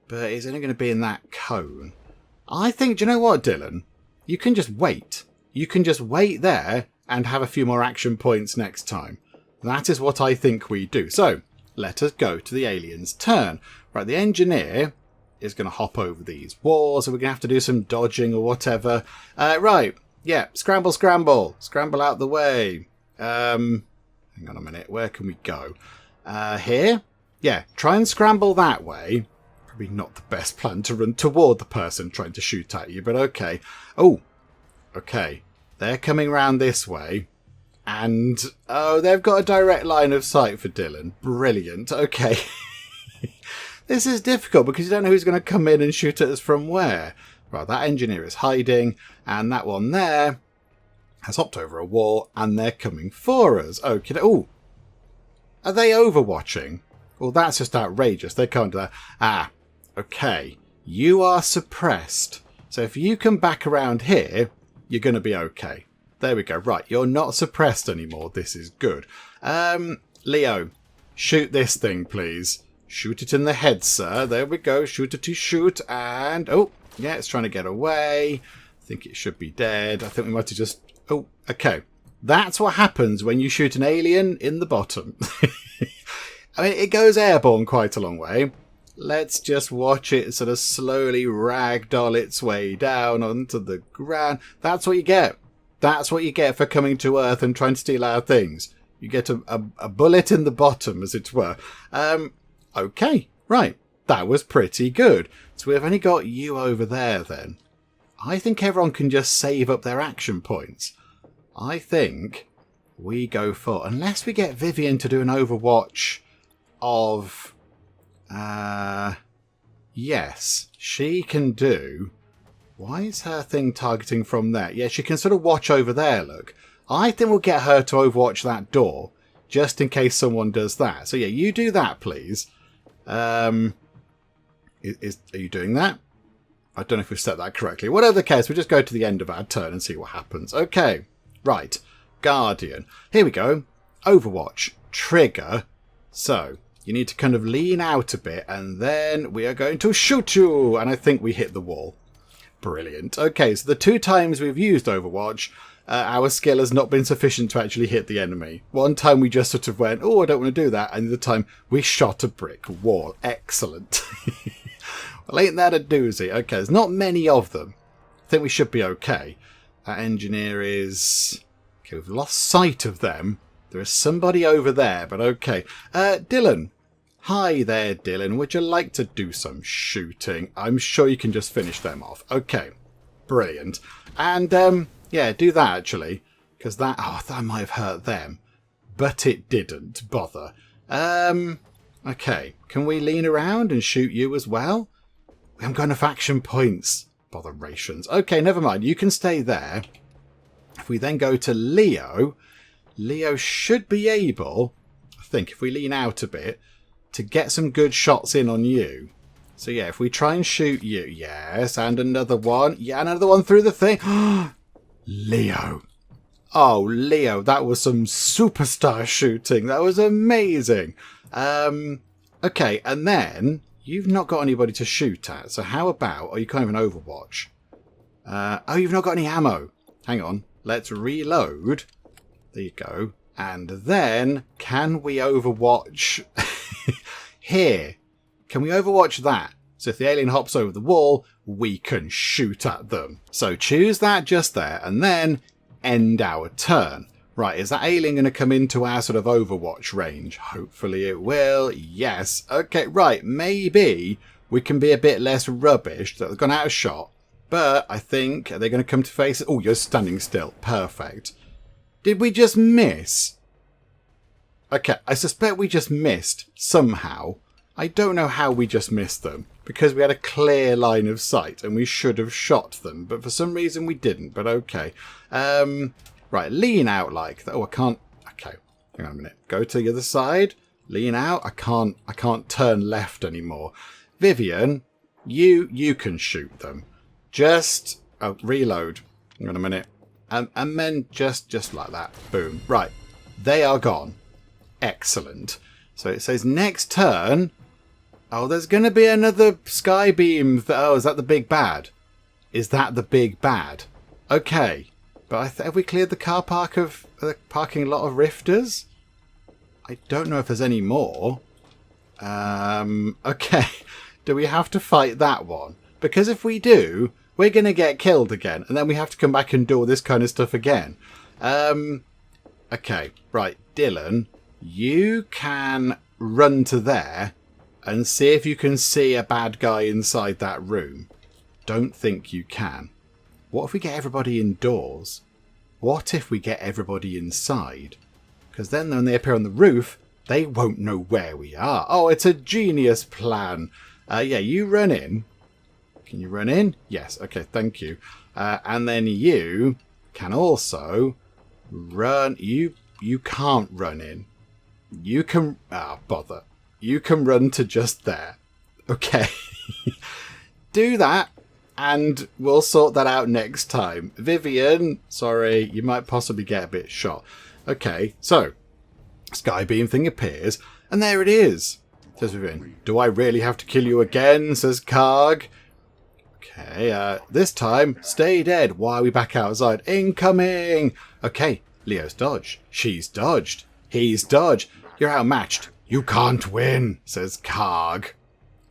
But he's only going to be in that cone. I think, do you know what, Dylan? You can just wait. You can just wait there and have a few more action points next time. That is what I think we do. So, let us go to the alien's turn. Right, the engineer is going to hop over these walls, and we're going to have to do some dodging or whatever. Right, yeah, scramble. Scramble out the way. Hang on a minute, where can we go? Here? Yeah, try and scramble that way. Probably not the best plan to run toward the person trying to shoot at you, but okay. Oh, okay. They're coming round this way. And, oh, they've got a direct line of sight for Dylan. Brilliant. Okay. This is difficult because you don't know who's going to come in and shoot at us from where. Right, that engineer is hiding, and that one there has hopped over a wall, and they're coming for us. Okay. Oh, are they overwatching? Well, that's just outrageous. They can't do that. Ah, okay. You are suppressed. So if you come back around here, you're going to be okay. There we go. Right, you're not suppressed anymore. This is good. Leo, shoot this thing, please. Shoot it in the head, sir. There we go. Shoot it to shoot. And, oh, yeah, it's trying to get away. I think it should be dead. I think we might have just... Oh, okay. That's what happens when you shoot an alien in the bottom. I mean, it goes airborne quite a long way. Let's just watch it sort of slowly ragdoll its way down onto the ground. That's what you get. That's what you get for coming to Earth and trying to steal our things. You get a bullet in the bottom, as it were. Okay, right. That was pretty good. So we've only got you over there then. I think everyone can just save up their action points. I think we go for... Unless we get Vivian to do an overwatch of... yes, she can do... Why is her thing targeting from there? Yeah, she can sort of watch over there, look. I think we'll get her to overwatch that door, just in case someone does that. So yeah, you do that, please. Are you doing that? I don't know if we've set that correctly. Whatever the case, we'll just go to the end of our turn and see what happens. Okay, right. Guardian. Here we go. Overwatch. Trigger. So, you need to kind of lean out a bit, and then we are going to shoot you. And I think we hit the wall. Brilliant. Okay, so the 2 times we've used Overwatch, our skill has not been sufficient to actually hit the enemy. One time we just sort of went, oh, I don't want to do that. And the time we shot a brick wall. Excellent. Well, ain't that a doozy? Okay, there's not many of them. I think we should be okay. That engineer is... Okay, we've lost sight of them. There is somebody over there, but okay. Dylan. Hi there, Dylan. Would you like to do some shooting? I'm sure you can just finish them off. Okay. Brilliant. And, yeah, do that, actually. Because that might have hurt them. But it didn't bother. Okay. Can we lean around and shoot you as well? We haven't got enough action points. Botherations. Okay, never mind. You can stay there. If we then go to Leo, Leo should be able, I think, if we lean out a bit, to get some good shots in on you. So yeah, if we try and shoot you, yes, and another one, yeah, another one through the thing. Leo. Oh, Leo, that was some superstar shooting. That was amazing. Okay, and then you've not got anybody to shoot at. So how about, oh, you can't even Overwatch. Oh, you've not got any ammo. Hang on, let's reload. There you go. And then, can we Overwatch here? Can we Overwatch that? So if the alien hops over the wall, we can shoot at them. So choose that just there, and then end our turn. Right, is that alien going to come into our sort of Overwatch range? Hopefully it will. Yes. Okay, right. Maybe we can be a bit less rubbish. That they've gone out of shot. But I think, are they going to come to face it? Oh, you're standing still. Perfect. Did we just miss? Okay, I suspect we just missed somehow. I don't know how we just missed them. Because we had a clear line of sight and we should have shot them. But for some reason we didn't. But okay. Right, lean out like that. Oh, I can't. Okay, hang on a minute. Go to the other side. Lean out. I can't turn left anymore. Vivian, you can shoot them. Just reload. Hang on a minute. And then just like that. Boom. Right. They are gone. Excellent. So it says next turn. Oh, there's going to be another sky beam. Oh, is that the big bad? Is that the big bad? Okay. But have we cleared the car park of the parking lot of rifters? I don't know if there's any more. Okay. Do we have to fight that one? Because if we do, we're going to get killed again. And then we have to come back and do all this kind of stuff again. Okay. Right. Dylan, you can run to there and see if you can see a bad guy inside that room. Don't think you can. What if we get everybody indoors? What if we get everybody inside? Because then when they appear on the roof, they won't know where we are. Oh, it's a genius plan. Yeah, you run in. Can you run in? Yes. Okay, thank you. And then you can also run. You can't run in. You can... bother. You can run to just there. Okay. Do that. And we'll sort that out next time. Vivian, sorry, you might possibly get a bit shot. Okay, so, Skybeam thing appears, and there it is. Says Vivian, do I really have to kill you again? Says Karg. Okay, this time, stay dead. Why are we back outside? Incoming! Okay, Leo's dodged. She's dodged. He's dodged. You're outmatched. You can't win, says Karg.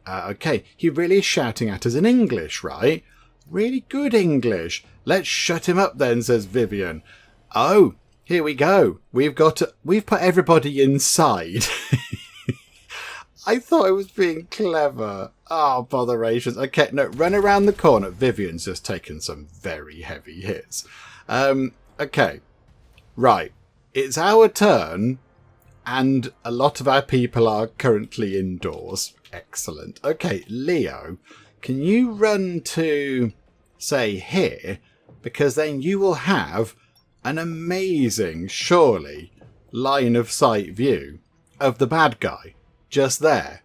Okay, he really is shouting at us in English, right? Really good English. Let's shut him up then, says Vivian. Oh, here we go. We've put everybody inside. I thought I was being clever. Oh, botherations. Okay, no, run around the corner. Vivian's just taken some very heavy hits. Okay, right. It's our turn, and a lot of our people are currently indoors. Excellent. Okay, Leo, can you run to, say, here? Because then you will have an amazing, surely, line of sight view of the bad guy just there.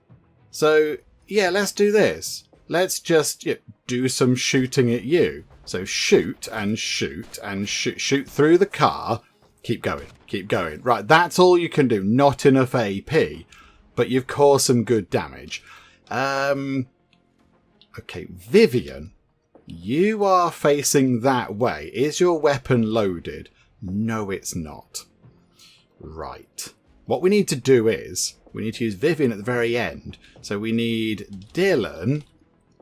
So, yeah, let's do this. Let's just do some shooting at you. So shoot and shoot and shoot. Shoot through the car. Keep going. Keep going. Right, that's all you can do. Not enough AP. But you've caused some good damage. Okay, Vivian. You are facing that way. Is your weapon loaded? No, it's not. Right. What we need to do is, we need to use Vivian at the very end. So we need Dylan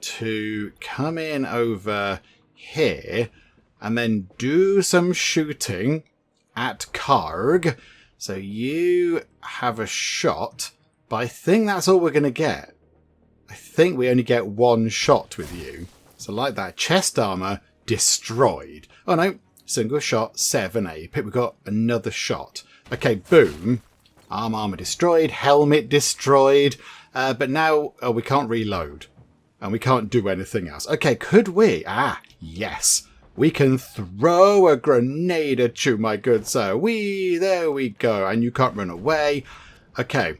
to come in over here and then do some shooting at Karg. So you have a shot, but I think that's all we're going to get. I think we only get one shot with you. So like that, chest armor destroyed. Oh no, single shot, 7 AP. We've got another shot. Okay, boom. Armor destroyed, helmet destroyed. But now we can't reload. And we can't do anything else. Okay, could we? Ah, yes. We can throw a grenade at you, my good sir. There we go. And you can't run away. Okay.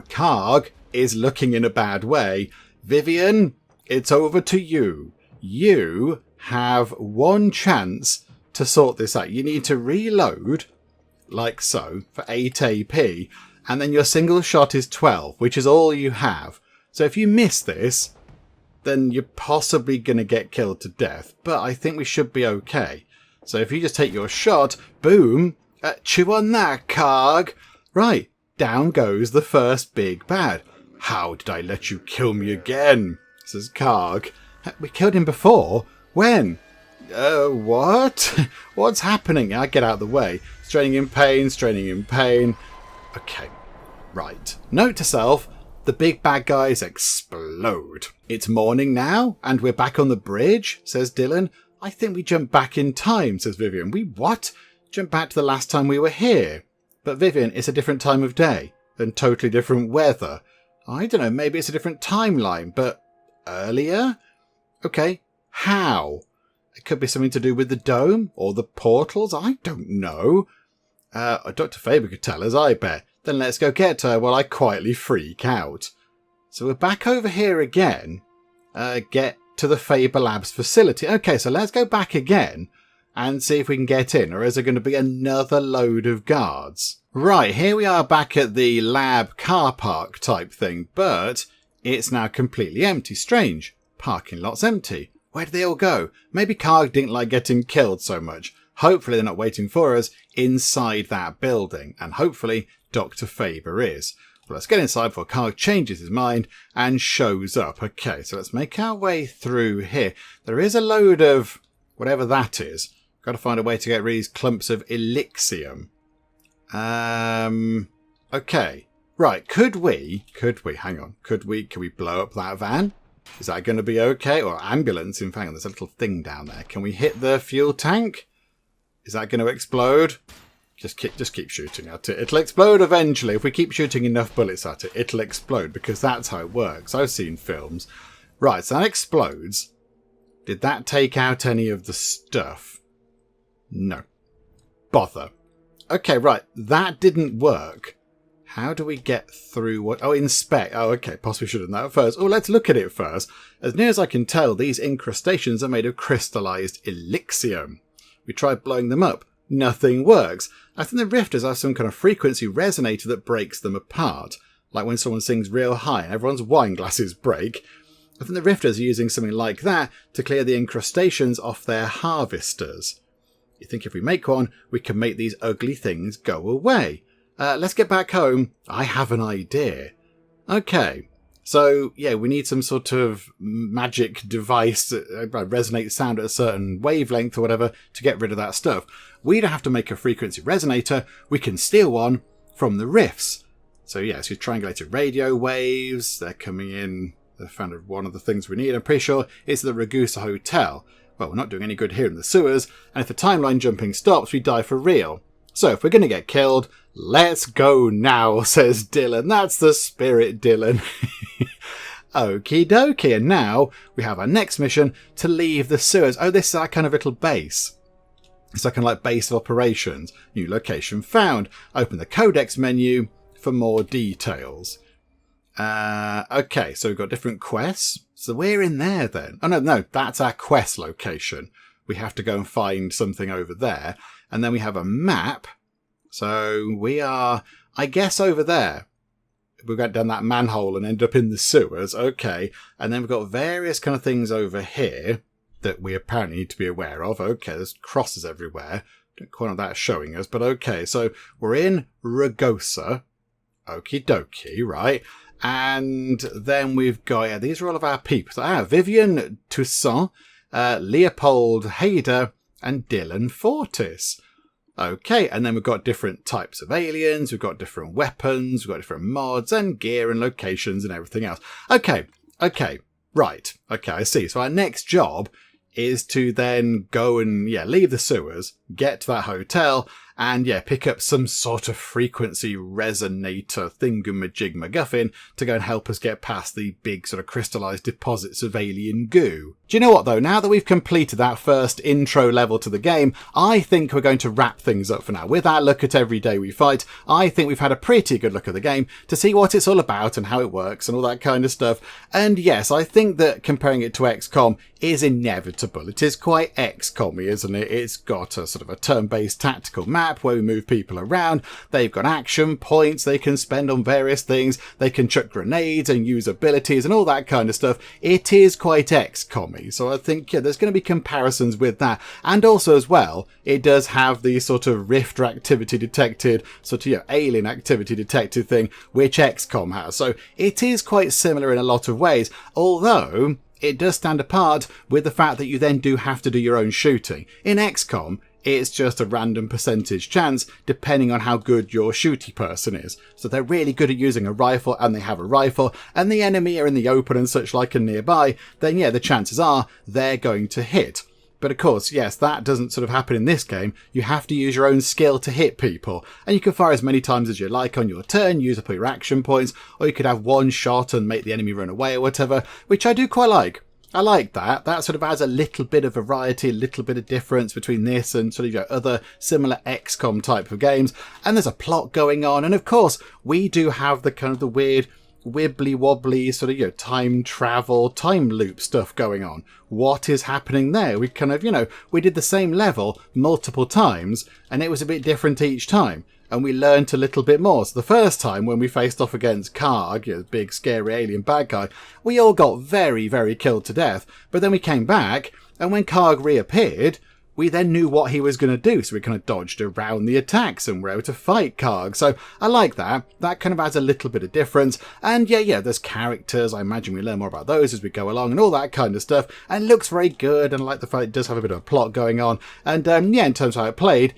Karg is looking in a bad way. Vivian, it's over to you. You have one chance to sort this out. You need to reload, like so, for 8 AP. And then your single shot is 12, which is all you have. So if you miss this, then you're possibly going to get killed to death. But I think we should be okay. So if you just take your shot, boom, chew on that, Karg. Right, down goes the first big bad. How did I let you kill me again? Says Karg. We killed him before? When? What? What's happening? I get out of the way. Straining in pain, straining in pain. Okay, right. Note to self, the big bad guys explode. It's morning now, and we're back on the bridge, says Dylan. I think we jumped back in time, says Vivian. We what? Jumped back to the last time we were here. But Vivian, it's a different time of day, and totally different weather. I don't know, maybe it's a different timeline, but earlier? Okay, how? It could be something to do with the dome, or the portals, I don't know. Dr. Faber could tell us, I bet. Then let's go get her while I quietly freak out. So we're back over here again. Get to the Faber Labs facility. Okay, so let's go back again and see if we can get in. Or is there going to be another load of guards? Right, here we are back at the lab car park type thing. But it's now completely empty. Strange. Parking lot's empty. Where did they all go? Maybe Karg didn't like getting killed so much. Hopefully they're not waiting for us inside that building. And hopefully Dr. Faber is. Well, let's get inside before Karg changes his mind and shows up. Okay, so let's make our way through here. There is a load of whatever that is. Got to find a way to get rid of these clumps of Elixium. Okay. Right, could we, hang on, could we blow up that van? Is that going to be okay? Or ambulance, in fact, there's a little thing down there. Can we hit the fuel tank? Is that going to explode? Just keep shooting at it. It'll explode eventually. If we keep shooting enough bullets at it, it'll explode because that's how it works. I've seen films. Right, so that explodes. Did that take out any of the stuff? No. Bother. Okay, right. That didn't work. How do we get through what? Oh, inspect. Oh, okay. Possibly should have done that first. Oh, let's look at it first. As near as I can tell, these incrustations are made of crystallized Elixium. We tried blowing them up. Nothing works. I think the rifters have some kind of frequency resonator that breaks them apart. Like when someone sings real high and everyone's wine glasses break. I think the rifters are using something like that to clear the incrustations off their harvesters. You think if we make one, we can make these ugly things go away. Let's get back home. I have an idea. Okay. So, yeah, we need some sort of magic device that resonates sound at a certain wavelength or whatever to get rid of that stuff. We don't have to make a frequency resonator. We can steal one from the rifts. So, yeah, so triangulated radio waves. They're coming in. They found one of the things we need. I'm pretty sure it's the Ragusa Hotel. Well, we're not doing any good here in the sewers. And if the timeline jumping stops, we die for real. So if we're going to get killed, let's go now, says Dylan. That's the spirit, Dylan. Okie dokie. And now we have our next mission to leave the sewers. Oh, this is our kind of little base. It's like kind of like base of operations. New location found. Open the codex menu for more details. Okay, so we've got different quests. So we're in there then. Oh, no, that's our quest location. We have to go and find something over there. And then we have a map. So we are, I guess, over there. We got down that manhole and end up in the sewers. Okay. And then we've got various kind of things over here. that we apparently need to be aware of. Okay, there's crosses everywhere. Don't quite know what that's showing us, but okay. So we're in Ragosa. Okie dokie, right? And then we've got, yeah, these are all of our peeps. Vivian Toussaint, Leopold Hader, and Dylan Fortis. Okay, and then we've got different types of aliens, we've got different weapons, we've got different mods and gear and locations and everything else. Okay, right. Okay, I see. So our next job is to then go and, leave the sewers, get to that hotel, and, pick up some sort of frequency resonator thingamajig MacGuffin to go and help us get past the big sort of crystallized deposits of alien goo. Do you know what, though? Now that we've completed that first intro level to the game, I think we're going to wrap things up for now. With our look at Every Day We Fight, I think we've had a pretty good look at the game to see what it's all about and how it works and all that kind of stuff. And yes, I think that comparing it to XCOM is inevitable. It is quite XCOM-y, isn't it? It's got a sort of a turn-based tactical map where we move people around. They've got action points they can spend on various things. They can chuck grenades and use abilities and all that kind of stuff. It is quite XCOM-y. So I think, there's going to be comparisons with that. And also as well, it does have the sort of Rifter activity detected, sort of, alien activity detected thing, which XCOM has. So it is quite similar in a lot of ways, although it does stand apart with the fact that you then do have to do your own shooting. In XCOM, it's just a random percentage chance depending on how good your shooty person is. So they're really good at using a rifle and they have a rifle and the enemy are in the open and such like and nearby, then the chances are they're going to hit. But of course, yes, that doesn't sort of happen in this game. You have to use your own skill to hit people. And you can fire as many times as you like on your turn, use up all your action points, or you could have one shot and make the enemy run away or whatever, which I do quite like. I like that. That sort of adds a little bit of variety, a little bit of difference between this and sort of other similar XCOM type of games. And there's a plot going on. And of course, we do have the kind of the weird wibbly wobbly sort of, time travel, time loop stuff going on. What is happening there? We kind of, we did the same level multiple times and it was a bit different each time. And we learnt a little bit more. So the first time when we faced off against Karg, the big scary alien bad guy, we all got very, very killed to death. But then we came back, and when Karg reappeared, we then knew what he was going to do. So we kind of dodged around the attacks and were able to fight Karg. So I like that. That kind of adds a little bit of difference. And there's characters. I imagine we learn more about those as we go along and all that kind of stuff. And it looks very good. And I like the fact it does have a bit of a plot going on. And in terms of how it played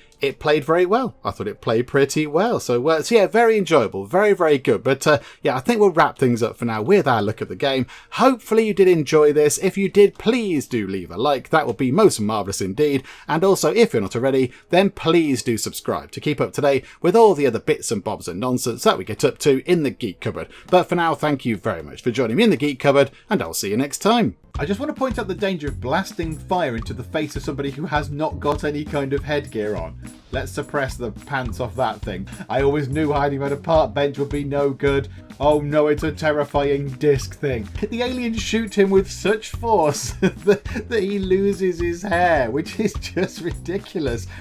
very well. I thought it played pretty well. So very enjoyable. Very, very good. But I think we'll wrap things up for now with our look at the game. Hopefully you did enjoy this. If you did, please do leave a like. That would be most marvellous indeed. And also, if you're not already, then please do subscribe to keep up to date with all the other bits and bobs and nonsense that we get up to in the Geek Cupboard. But for now, thank you very much for joining me in the Geek Cupboard, and I'll see you next time. I just want to point out the danger of blasting fire into the face of somebody who has not got any kind of headgear on. Let's suppress the pants off that thing. I always knew hiding behind a park bench would be no good. Oh no, it's a terrifying disc thing. The aliens shoot him with such force that he loses his hair, which is just ridiculous.